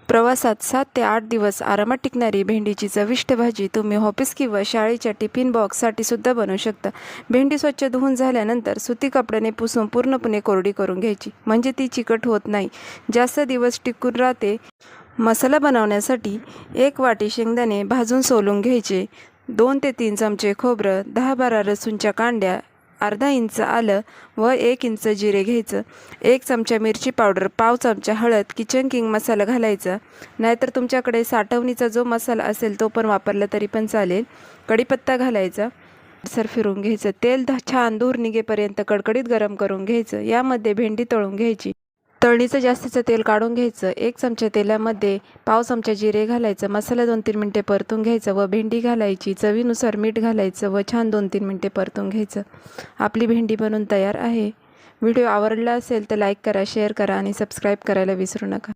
प्रवासात 7 ते 8 दिवस आरामात टिकणारी भेंडीची चविष्ट भाजी तुम्ही ऑफिस किंवा शाळेच्या टिफिन बॉक्ससाठी सुद्धा बनवू शकता. भेंडी स्वच्छ धुवून झाल्यानंतर सुती कपड्याने पुसून पूर्णपणे कोरडी करून घ्यायची, म्हणजे ती चिकट होत नाही, जास्त दिवस टिकून राहते. मसाला बनवण्यासाठी 1 वाटी शेंगदाणे भाजून सोलून घ्यायचे, 2 ते 3 चमचे खोबरं, 10-12 लसूणच्या कांड्या, अर्धा इंच आलं व 1 इंच जिरे घ्यायचं, 1 चमचा मिरची पावडर, पाव चमचा हळद, किचन किंग मसाला घालायचा, नाहीतर तुमच्याकडे साठवणीचा जो मसाला असेल तो पण वापरला तरी पण चालेल. कढीपत्ता घालायचा, सर फिरून घ्यायचं. तेल छान धूर निघेपर्यंत कडकडीत गरम करून घ्यायचं. यामध्ये भेंडी तळून घ्यायची. तळणीचं जास्तीचं तेल काढून घ्यायचं. 1 चमचा तेलामध्ये पाव चमचा जिरे घालायचं, मसाला 2-3 मिनटे परतून घ्यायचं व भेंडी घालायची. चवीनुसार मीठ घालायचं व छान 2-3 मिनटे परतून घ्यायचं. आपली भेंडी बनून तयार आहे. व्हिडिओ आवडला असेल तर लाईक करा, शेअर करा आणि सबस्क्राईब करायला विसरू नका.